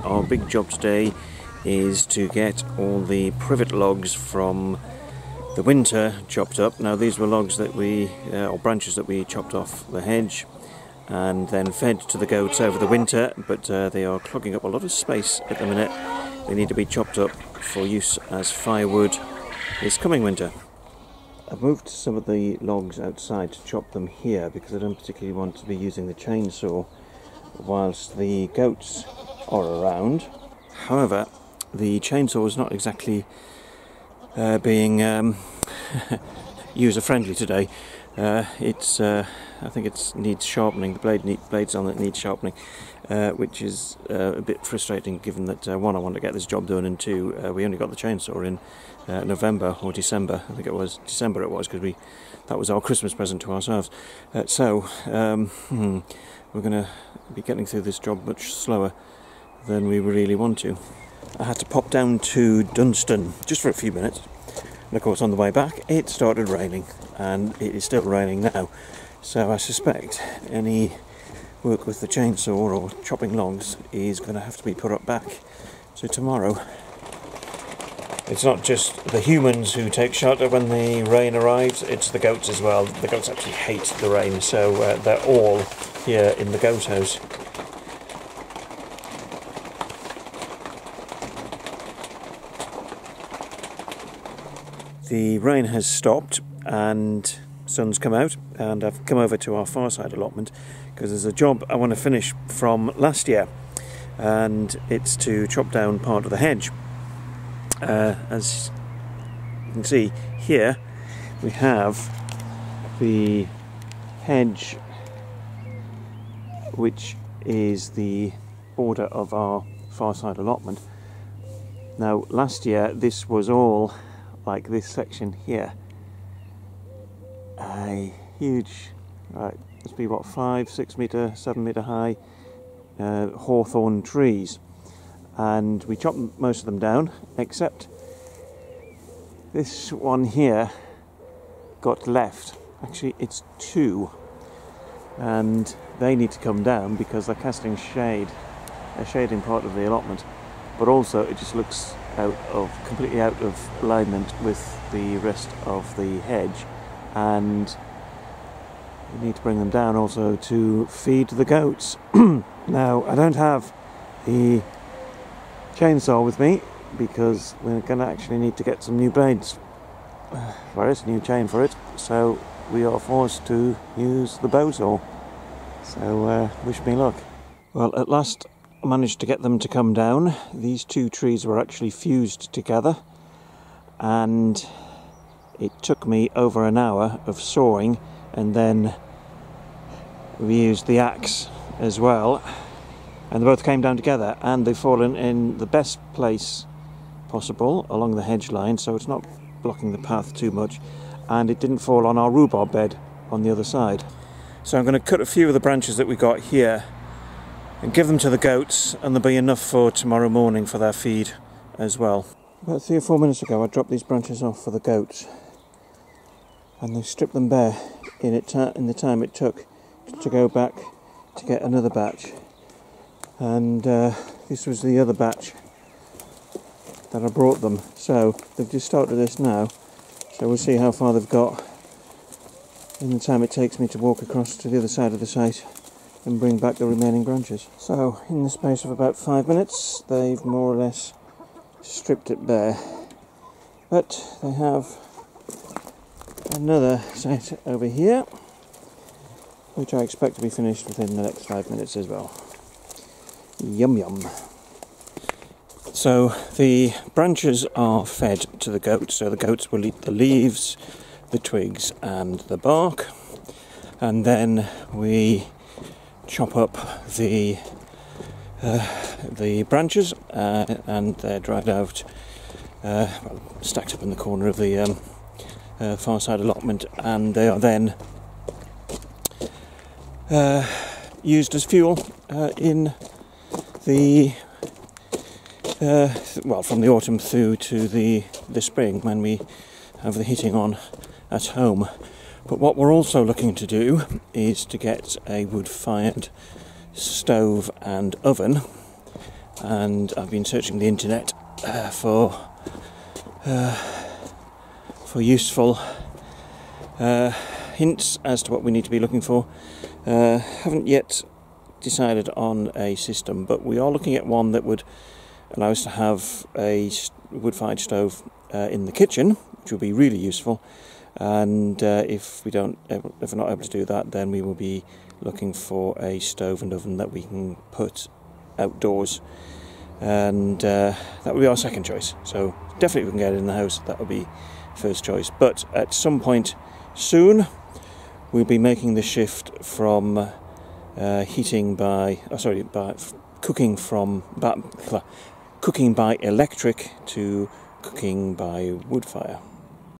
Our big job today is to get all the privet logs from the winter chopped up. Now these were logs that or branches that we chopped off the hedge and then fed to the goats over the winter, but they are clogging up a lot of space at the minute. They need to be chopped up for use as firewood this coming winter. I've moved some of the logs outside to chop them here because I don't particularly want to be using the chainsaw whilst the goats are around. However, the chainsaw is not exactly being user-friendly today. I think it needs sharpening. The blades on it need sharpening, which is a bit frustrating given that one, I want to get this job done, and two, we only got the chainsaw in November or December. I think it was December because that was our Christmas present to ourselves. So we're going to be getting through this job much slower than we really want to. I had to pop down to Dunstan just for a few minutes, and of course on the way back it started raining, and it is still raining now, so I suspect any work with the chainsaw or chopping logs is going to have to be put up back to tomorrow. It's not just the humans who take shelter when the rain arrives, it's the goats as well. The goats actually hate the rain, so they're all here in the goat house. The rain has stopped and sun's come out, and I've come over to our far side allotment because there's a job I want to finish from last year, and it's to chop down part of the hedge. As you can see here, we have the hedge which is the border of our far side allotment. Now last year this was all like this section here, a huge, must be what, 5, 6 metre, 7 metre high hawthorn trees, and we chopped most of them down except this one here got left. Actually it's two, and they need to come down because they're casting shade. They're shading part of the allotment, but also it just looks completely out of alignment with the rest of the hedge, and we need to bring them down also to feed the goats. Now I don't have the chainsaw with me because we're going to actually need to get some new blades for it, new chain for it, so we are forced to use the bow saw. So wish me luck. Well, at last I managed to get them to come down. These two trees were actually fused together, and it took me over an hour of sawing, and then we used the axe as well, and they both came down together, and they've fallen in the best place possible along the hedge line, so it's not blocking the path too much, and it didn't fall on our rhubarb bed on the other side. So I'm going to cut a few of the branches that we got here and give them to the goats, and there'll be enough for tomorrow morning for their feed as well. About 3 or 4 minutes ago I dropped these branches off for the goats, and they stripped them bare in the time it took to go back to get another batch. And this was the other batch that I brought them, so they've just started this now, so we'll see how far they've got in the time it takes me to walk across to the other side of the site and bring back the remaining branches. So in the space of about 5 minutes they've more or less stripped it bare, but they have another set over here which I expect to be finished within the next 5 minutes as well. Yum yum. So the branches are fed to the goats, so the goats will eat the leaves, the twigs and the bark, and then we chop up the branches and they're dried out, stacked up in the corner of the far side allotment, and they are then used as fuel in the from the autumn through to the spring when we have the heating on at home. But what we're also looking to do is to get a wood-fired stove and oven, and I've been searching the internet for useful hints as to what we need to be looking for. Haven't yet decided on a system, but we are looking at one that would allow us to have a wood-fired stove in the kitchen, which would be really useful. And if we're not able to do that, then we will be looking for a stove and oven that we can put outdoors, and that would be our second choice. So definitely, if we can get it in the house, that would be first choice. But at some point soon, we'll be making the shift from cooking by electric to cooking by wood fire.